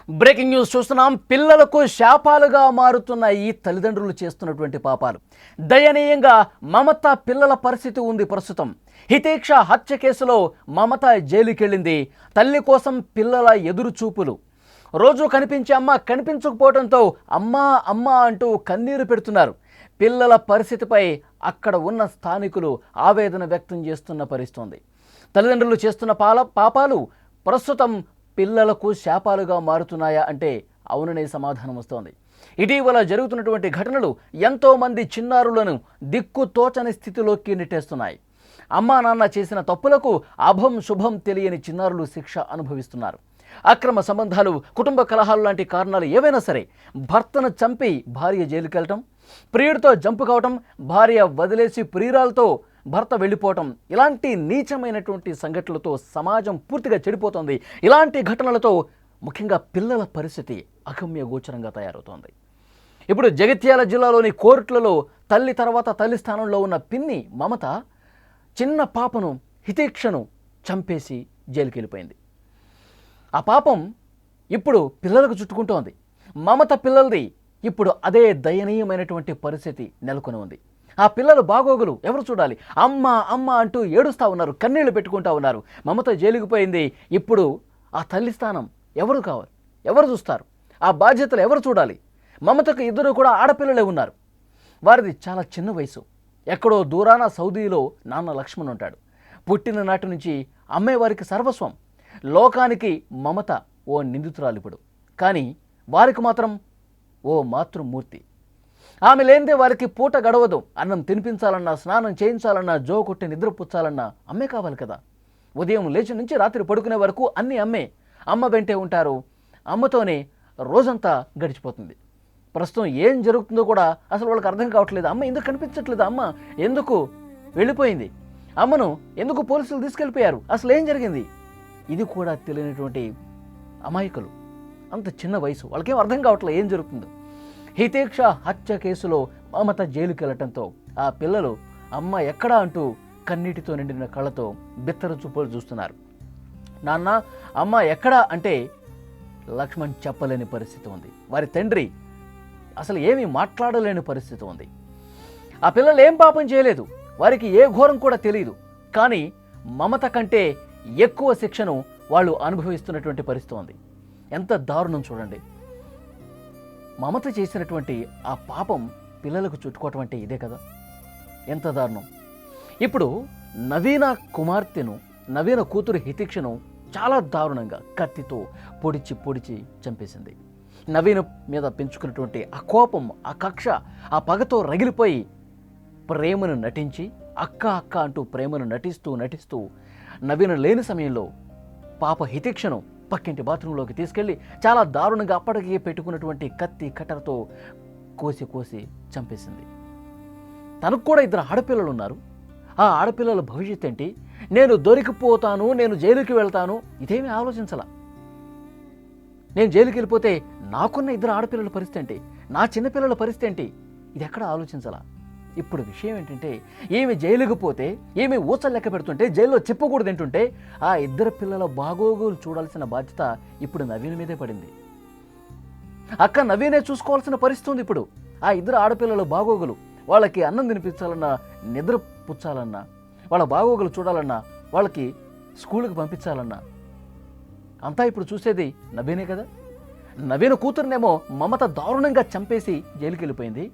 Breaking news చూస్తున్నాం. పిల్లలకు శాపాలుగా మారుతున్న ఈ తల్లిదండ్రులు చేస్తున్నటువంటి పాపాలు. దయనీయంగా మమత పిల్లల పరిస్థితి ఉంది ప్రస్తుతం. హితేక్ష హత్య కేసులో మమత జైలుకెళ్ళింది. తల్లి కోసం పిల్లల ఎదురు చూపులు. రోజు కనిపించే అమ్మ కనిపించకపోవడంతో అమ్మా అమ్మా అంటూ కన్నీరు పెడుతున్నారు. పిల్లల పరిస్థితిపై అక్కడ ఉన్న స్థానికులు ఆవేదన వ్యక్తం చేస్తున్న పరిస్థితి. తల్లిదండ్రులు చేస్తున్న పాపాలు ప్రస్తుతం పిల్లలకు శాపాలుగా మారుతున్నాయా అంటే అవుననే సమాధానం వస్తోంది. ఇటీవల జరుగుతున్నటువంటి ఘటనలు ఎంతోమంది చిన్నారులను దిక్కుతోచని స్థితిలోకి నెట్టేస్తున్నాయి. అమ్మా నాన్న చేసిన తప్పులకు అభం శుభం తెలియని చిన్నారులు శిక్ష అనుభవిస్తున్నారు. అక్రమ సంబంధాలు, కుటుంబ కలహాలు లాంటి కారణాలు ఏవైనా సరే, భర్తను చంపి భార్య జైలుకెళ్ళటం, ప్రియుడితో జంపు కావటం, భార్య వదిలేసి ప్రియురాలతో భర్త వెళ్ళిపోవటం, ఇలాంటి నీచమైనటువంటి సంఘటనలతో సమాజం పూర్తిగా చెడిపోతుంది. ఇలాంటి ఘటనలతో ముఖ్యంగా పిల్లల పరిస్థితి అగమ్య గోచరంగా తయారవుతోంది. ఇప్పుడు జగిత్యాల జిల్లాలోని కోర్టులలో తల్లి తర్వాత తల్లి స్థానంలో ఉన్న పిన్ని మమత చిన్న పాపను హితేక్షను చంపేసి జైలుకి వెళ్ళిపోయింది. ఆ పాపం ఇప్పుడు పిల్లలకు చుట్టుకుంటోంది. మమత పిల్లలది ఇప్పుడు అదే దయనీయమైనటువంటి పరిస్థితి నెలకొని ఉంది. ఆ పిల్లలు బాగోగులు ఎవరు చూడాలి? అమ్మ అమ్మ అంటూ ఏడుస్తూ ఉన్నారు, కన్నీళ్లు పెట్టుకుంటూ ఉన్నారు. మమత జైలుకు పోయింది. ఇప్పుడు ఆ తల్లి స్థానం ఎవరు కావాలి? ఎవరు చూస్తారు? ఆ బాధ్యతలు ఎవరు చూడాలి? మమతకు ఇద్దరు కూడా ఆడపిల్లలే ఉన్నారు. వారిది చాలా చిన్న వయసు. ఎక్కడో దూరాన సౌదీలో నాన్న లక్ష్మణ్ ఉంటాడు. పుట్టిన నాటి నుంచి అమ్మే వారికి సర్వస్వం. లోకానికి మమత ఓ నిందితురాలు ఇప్పుడు. కానీ వారికి మాత్రం ఓ మాతృమూర్తి. ఆమె లేనిదే వారికి పూట గడవదు. అన్నం తినిపించాలన్నా, స్నానం చేయించాలన్నా, జో కొట్టి నిద్రపుచ్చాలన్నా అమ్మే కావాలి కదా. ఉదయం లేచి నుంచి రాత్రి పడుకునే వరకు అన్నీ అమ్మే. అమ్మ వెంటే ఉంటారు. అమ్మతోనే రోజంతా గడిచిపోతుంది. ప్రస్తుతం ఏం జరుగుతుందో కూడా అసలు వాళ్ళకి అర్థం కావట్లేదు. అమ్మ ఎందుకు కనిపించట్లేదు? అమ్మ ఎందుకు వెళ్ళిపోయింది? అమ్మను ఎందుకు పోలీసులు తీసుకెళ్ళిపోయారు? అసలు ఏం జరిగింది? ఇది కూడా తెలియనటువంటి అమాయకులు. అంత చిన్న వయసు, వాళ్ళకేం అర్థం కావట్లేదు ఏం జరుగుతుందో. హితేక్ష హత్య కేసులో మమత జైలుకి వెళ్ళటంతో ఆ పిల్లలు అమ్మ ఎక్కడా అంటూ కన్నీటితో నిండిన కళ్ళతో బిత్తర చూపులు చూస్తున్నారు. నాన్న అమ్మ ఎక్కడా అంటే లక్ష్మణ్ చెప్పలేని పరిస్థితి ఉంది. వారి తండ్రి అసలు ఏమీ మాట్లాడలేని పరిస్థితి ఉంది. ఆ పిల్లలు ఏం పాపం చేయలేదు, వారికి ఏ ఘోరం కూడా తెలియదు. కానీ మమత కంటే ఎక్కువ శిక్షను వాళ్ళు అనుభవిస్తున్నటువంటి పరిస్థితి ఉంది. ఎంత దారుణం చూడండి. మమత చేసినటువంటి ఆ పాపం పిల్లలకు చుట్టుకోవటం అంటే ఇదే కదా. ఎంత దారుణం. ఇప్పుడు నవీన కుమార్తెను, నవీన కూతురు హితేక్షను చాలా దారుణంగా కత్తితో పొడిచి చంపేసింది. నవీన మీద పెంచుకున్నటువంటి ఆ కోపం, ఆ కక్ష, ఆ పగతో రగిలిపోయి ప్రేమను నటించి అక్క అక్క అంటూ ప్రేమను నటిస్తూ నవీన లేని సమయంలో పాప హితేక్షను పక్కింటి బాత్రూంలోకి తీసుకెళ్ళి చాలా దారుణంగా అప్పటికే పెట్టుకున్నటువంటి కత్తి కట్టర్తో కోసి చంపేసింది. తనకు కూడా ఇద్దరు ఆడపిల్లలు ఉన్నారు. ఆ ఆడపిల్లల భవిష్యత్ ఏంటి? నేను దొరికిపోతాను, నేను జైలుకి వెళ్తాను, ఇదేమీ ఆలోచించాల. నేను జైలుకి వెళ్ళిపోతే నాకున్న ఇద్దరు ఆడపిల్లల పరిస్థితి ఏంటి? నా చిన్నపిల్లల పరిస్థితి ఏంటి? ఇది ఎక్కడ ఆలోచించాలా? ఇప్పుడు విషయం ఏంటంటే, ఈమె జైలుకు పోతే, ఈమె ఊచలు లెక్క పెడుతుంటే, జైల్లో చెప్పకూడదు ఏంటుంటే, ఆ ఇద్దరు పిల్లల బాగోగులు చూడాల్సిన బాధ్యత ఇప్పుడు నవీన్ మీదే పడింది. అక్క నవీనే చూసుకోవాల్సిన పరిస్థితి ఉంది ఇప్పుడు. ఆ ఇద్దరు ఆడపిల్లల బాగోగులు, వాళ్ళకి అన్నం తినిపించాలన్నా, నిద్ర పుచ్చాలన్నా, వాళ్ళ బాగోగులు చూడాలన్నా, వాళ్ళకి స్కూల్కి పంపించాలన్నా అంతా ఇప్పుడు చూసేది నవీనే కదా. నవీన కూతురునేమో మమత దారుణంగా చంపేసి జైలుకి వెళ్ళిపోయింది.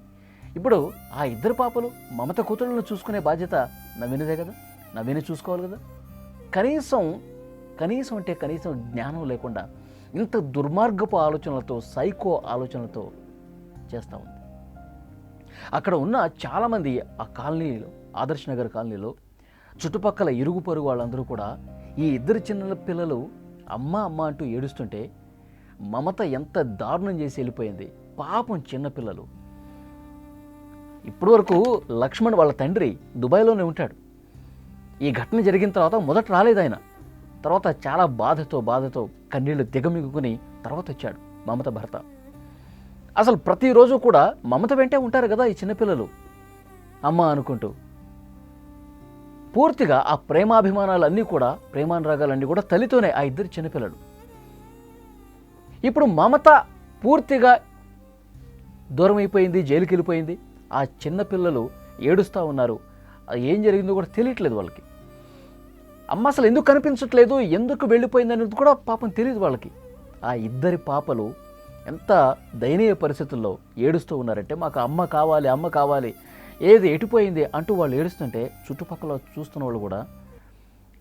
ఇప్పుడు ఆ ఇద్దరు పాపలు మమత కూతురులను చూసుకునే బాధ్యత నవీనదే కదా. నవీనే చూసుకోవాలి కదా. కనీసం అంటే కనీసం జ్ఞానం లేకుండా ఇంత దుర్మార్గపు ఆలోచనలతో, సైకో ఆలోచనలతో చేస్తూ ఉంది. అక్కడ ఉన్న చాలామంది ఆ కాలనీలో, ఆదర్శ్ నగర్ కాలనీలో చుట్టుపక్కల ఇరుగు పొరుగు వాళ్ళందరూ కూడా ఈ ఇద్దరు చిన్న పిల్లలు అమ్మ అమ్మ అంటూ ఏడుస్తుంటే మమత ఎంత దారుణం చేసి వెళ్ళిపోయింది. పాపం చిన్నపిల్లలు. ఇప్పటి వరకు లక్ష్మణ్ వాళ్ళ తండ్రి దుబాయ్లోనే ఉంటాడు. ఈ ఘటన జరిగిన తర్వాత మొదట రాలేదు ఆయన. తర్వాత చాలా బాధతో కన్నీళ్లు దిగమిగుకుని తర్వాత వచ్చాడు మమత భర్త. అసలు ప్రతిరోజు కూడా మమత వెంటే ఉంటారు కదా ఈ చిన్నపిల్లలు, అమ్మ అనుకుంటూ. పూర్తిగా ఆ ప్రేమాభిమానాలన్నీ కూడా, ప్రేమానురాగాలన్నీ కూడా తల్లితోనే. ఆ ఇద్దరు చిన్నపిల్లలు ఇప్పుడు మమత పూర్తిగా దూరం అయిపోయింది, జైలుకి వెళ్ళిపోయింది. ఆ చిన్నపిల్లలు ఏడుస్తూ ఉన్నారు. ఏం జరిగిందో కూడా తెలియట్లేదు వాళ్ళకి. అమ్మ అసలు ఎందుకు కనిపించట్లేదు, ఎందుకు వెళ్ళిపోయింది అనేది కూడా పాపం తెలియదు వాళ్ళకి. ఆ ఇద్దరి పాపలు ఎంత దయనీయ పరిస్థితుల్లో ఏడుస్తూ ఉన్నారంటే, మాకు అమ్మ కావాలి, అమ్మ కావాలి, ఏది ఎటుపోయింది అంటూ వాళ్ళు ఏడుస్తుంటే చుట్టుపక్కల చూస్తున్న వాళ్ళు కూడా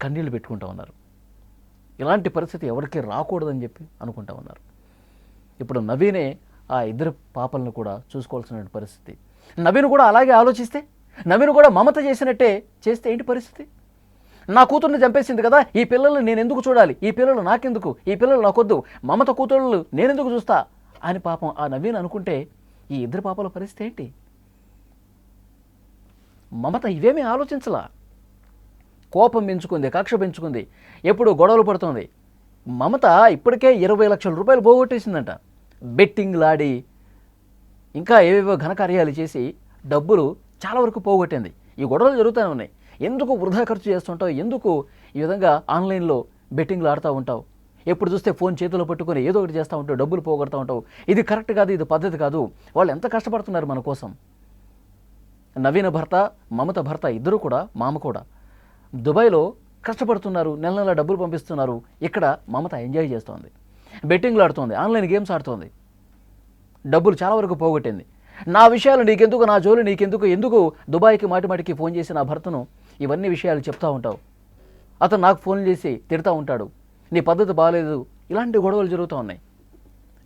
కన్నీళ్ళు పెట్టుకుంటూ ఉన్నారు. ఇలాంటి పరిస్థితి ఎవరికి రాకూడదని చెప్పి అనుకుంటా ఉన్నారు. ఇప్పుడు నవీనే ఆ ఇద్దరు పాపలను కూడా చూసుకోవాల్సిన పరిస్థితి. నవీన్ కూడా అలాగే ఆలోచిస్తే, నవీన్ కూడా మమత చేసినట్టే చేస్తే ఏంటి పరిస్థితి? నా కూతుర్ని చంపేసింది కదా, ఈ పిల్లల్ని నేను ఎందుకు చూడాలి, ఈ పిల్లలు నాకెందుకు, ఈ పిల్లలు నాకొద్దు, మమత కూతుళ్ళు నేనెందుకు చూస్తా అని పాపం ఆ నవీన్ అనుకుంటే ఈ ఇద్దరు పాపల పరిస్థితి ఏంటి? మమత ఇవేమీ ఆలోచించలా. కోపం పెంచుకుంది, కక్ష పెంచుకుంది, ఎప్పుడు గొడవలు పడుతుంది. మమత ఇప్పటికే 20 లక్షల రూపాయలు పోగొట్టేసిందంట. బెట్టింగ్లాడి ఇంకా ఏవేవో ఘనకార్యాలు చేసి డబ్బులు చాలా వరకు పోగొట్టింది. ఈ గొడవలు జరుగుతూనే ఉన్నాయి. ఎందుకు వృధా ఖర్చు చేస్తుంటావు, ఎందుకు ఈ విధంగా ఆన్లైన్లో బెట్టింగ్లు ఆడుతూ ఉంటావు, ఎప్పుడు చూస్తే ఫోన్ చేతిలో పట్టుకొని ఏదో ఒకటి చేస్తూ ఉంటావు, డబ్బులు పోగొడుతూ ఉంటావు, ఇది కరెక్ట్ కాదు, ఇది పద్ధతి కాదు. వాళ్ళు ఎంత కష్టపడుతున్నారు మన కోసం. నవీన భర్త, మమత భర్త ఇద్దరు కూడా, మామ కూడా దుబాయ్లో కష్టపడుతున్నారు, నెల నెల డబ్బులు పంపిస్తున్నారు. ఇక్కడ మమత ఎంజాయ్ చేస్తోంది, బెట్టింగ్లు ఆడుతోంది, ఆన్లైన్ గేమ్స్ ఆడుతోంది, డబ్బులు చాలా వరకు పోగొట్టింది. నా విషయాలు నీకెందుకు, నా జోలు నీకెందుకు, ఎందుకు దుబాయ్కి మాటిమాటికి ఫోన్ చేసి నా భర్తను ఇవన్నీ విషయాలు చెప్తూ ఉంటావు, అతను నాకు ఫోన్ చేసి తిడతా ఉంటాడు, నీ పద్ధతి బాగాలేదు, ఇలాంటి గొడవలు జరుగుతూ ఉన్నాయి.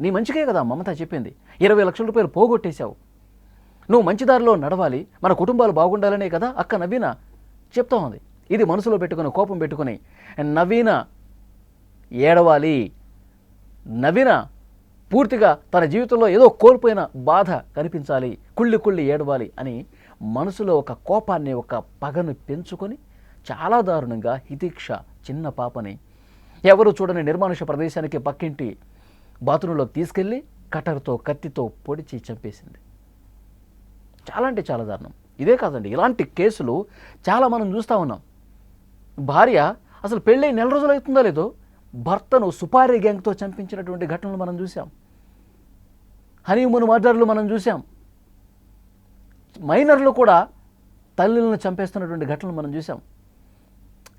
నీ మంచికే కదా మమత చెప్పింది. 20 లక్షల రూపాయలు పోగొట్టేశావు, నువ్వు మంచి దారిలో నడవాలి, మన కుటుంబాలు బాగుండాలనే కదా అక్క నవీన చెప్తా ఉంది. ఇది మనసులో పెట్టుకుని, కోపం పెట్టుకుని నవీన ఏడవాలి, నవీన పూర్తిగా తన జీవితంలో ఏదో కోల్పోయిన బాధ కనిపించాలి, కుళ్ళి కుళ్ళి ఏడవాలి అని మనసులో ఒక కోపాన్ని, ఒక పగను పెంచుకొని చాలా దారుణంగా హితీక్ష చిన్న పాపని ఎవరు చూడని నిర్మానుష ప్రదేశానికి పక్కింటి బాత్రూంలోకి తీసుకెళ్ళి కట్టర్తో, కత్తితో పొడిచి చంపేసింది. చాలా అంటే చాలా దారుణం. ఇదే కాదండి, ఇలాంటి కేసులు చాలా మనం చూస్తూ ఉన్నాం. భార్య అసలు పెళ్ళై నెల రోజులు అవుతుందో లేదో భర్తను సుపారీ గ్యాంగ్తో చంపించినటువంటి ఘటనలు మనం చూసాం. హనీమూన్ మర్డర్లు మనం చూసాం. మైనర్లు కూడా తల్లులను చంపేస్తున్నటువంటి ఘటనలు మనం చూసాం.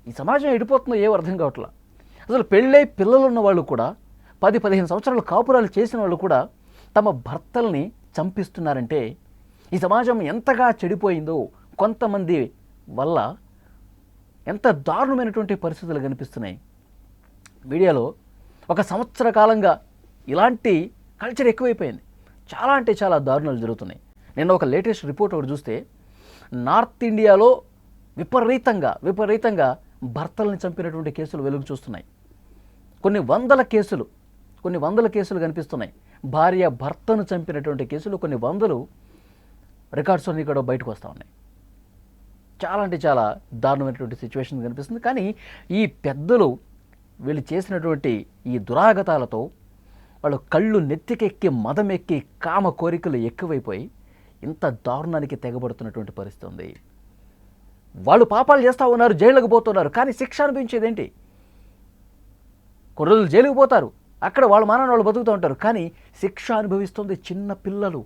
ఈ సమాజం ఎడిపోతుందో ఏం అర్థం కావట్లా. అసలు పెళ్ళై పిల్లలు ఉన్న వాళ్ళు కూడా, 10-15 సంవత్సరాలు కాపురాలు చేసిన వాళ్ళు కూడా తమ భర్తల్ని చంపిస్తున్నారంటే ఈ సమాజం ఎంతగా చెడిపోయిందో, కొంతమంది వల్ల ఎంత దారుణమైనటువంటి పరిస్థితులు కనిపిస్తున్నాయి. మీడియాలో ఒక సంవత్సర కాలంగా ఇలాంటి కల్చర్ ఎక్కువైపోయింది. చాలా అంటే చాలా దారుణాలు జరుగుతున్నాయి. నిన్న ఒక లేటెస్ట్ రిపోర్ట్ ఒకటి చూస్తే నార్త్ ఇండియాలో విపరీతంగా భర్తల్ని చంపినటువంటి కేసులు వెలుగు చూస్తున్నాయి. కొన్ని వందల కేసులు కనిపిస్తున్నాయి. భార్య భర్తను చంపినటువంటి కేసులు కొన్ని వందలు రికార్డ్స్ అన్నీ కూడా బయటకు వస్తూ ఉన్నాయి. చాలా అంటే చాలా దారుణమైనటువంటి సిచ్యువేషన్ కనిపిస్తుంది. కానీ ఈ పెద్దలు వీళ్ళు చేసినటువంటి ఈ దురాగతాలతో వాళ్ళు కళ్ళు నెత్తికెక్కి, మదమెక్కి, కామ కోరికలు ఎక్కువైపోయి ఇంత దారుణానికి తెగబడుతున్నటువంటి పరిస్థితి ఉంది. వాళ్ళు పాపాలు చేస్తూ ఉన్నారు, జైలుకు పోతున్నారు, కానీ శిక్ష అనిపించేదేంటి? కొన్ని రోజులు జైలుకు పోతారు, అక్కడ వాళ్ళ మానాన్ని వాళ్ళు బతుకుతూ ఉంటారు, కానీ శిక్ష అనుభవిస్తుంది చిన్న పిల్లలు.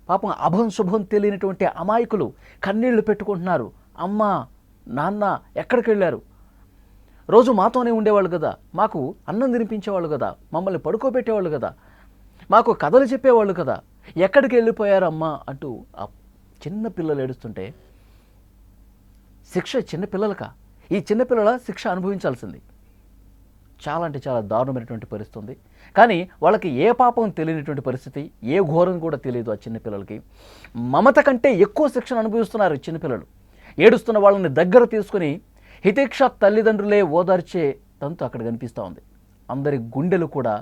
పాపం అభం శుభం తెలియనటువంటి అమాయకులు కన్నీళ్లు పెట్టుకుంటున్నారు. అమ్మ, నాన్న ఎక్కడికి వెళ్ళారు? రోజు మాతోనే ఉండేవాళ్ళు కదా, మాకు అన్నం తినిపించేవాళ్ళు కదా, మమ్మల్ని పడుకోబెట్టేవాళ్ళు కదా, మాకు కథలు చెప్పేవాళ్ళు కదా, ఎక్కడికి వెళ్ళిపోయారు అమ్మ అంటూ ఆ చిన్న పిల్లలు ఏడుస్తుంటే శిక్ష చిన్నపిల్లలకా? ఈ చిన్నపిల్లల శిక్ష అనుభవించాల్సింది. చాలా అంటే చాలా దారుణమైనటువంటి పరిస్థితి ఉంది. కానీ వాళ్ళకి ఏ పాపం తెలియనటువంటి పరిస్థితి, ఏ ఘోరం కూడా తెలియదు ఆ చిన్నపిల్లలకి. మమత కంటే ఎక్కువ శిక్షణ అనుభవిస్తున్నారు చిన్నపిల్లలు. ఏడుస్తున్న వాళ్ళని దగ్గర తీసుకుని హితేక్ష తల్లిదండ్రులే ఓదార్చే తంతు అక్కడ కనిపిస్తూ ఉంది. అందరి గుండెలు కూడా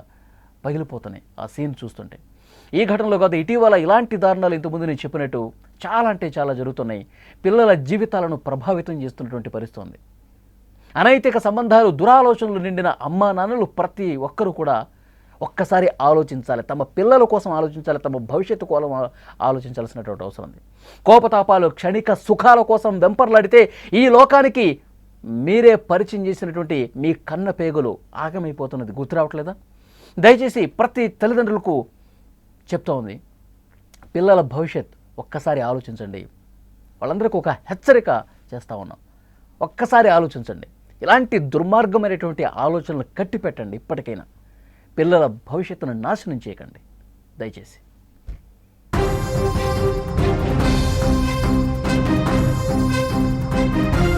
పగిలిపోతున్నాయి ఆ సీన్ చూస్తుంటే. ఈ ఘటనలో కాదు, ఇటీవల ఇలాంటి దారుణాలు ఇంతకుముందు నేను చెప్పినట్టు చాలా అంటే చాలా జరుగుతున్నాయి. పిల్లల జీవితాలను ప్రభావితం చేస్తున్నటువంటి పరిస్థితి ఉంది. అనైతిక సంబంధాలు, దురాలోచనలు నిండిన అమ్మా నాన్నలు ప్రతి ఒక్కరూ కూడా ఒక్కసారి ఆలోచించాలి. తమ పిల్లల కోసం ఆలోచించాలి, తమ భవిష్యత్తు కోసం ఆలోచించాల్సినటువంటి అవసరం ఉంది. కోపతాపాలు, క్షణిక సుఖాల కోసం వెంపర్లాడితే ఈ లోకానికి మీరే పరిచయం చేసినటువంటి మీ కన్న పేగులు ఆగమైపోతున్నది గుర్తు రావట్లేదా? దయచేసి ప్రతి తల్లిదండ్రులకు చెప్తా ఉంది, పిల్లల భవిష్యత్ ఒక్కసారి ఆలోచించండి. వాళ్ళందరికీ ఒక హెచ్చరిక చేస్తూ ఉన్నాం. ఒక్కసారి ఆలోచించండి. ఇలాంటి దుర్మార్గమైనటువంటి ఆలోచనలు కట్టిపెట్టండి. ఇప్పటికైనా పిల్లల భవిష్యత్తును నాశనం చేయకండి దయచేసి.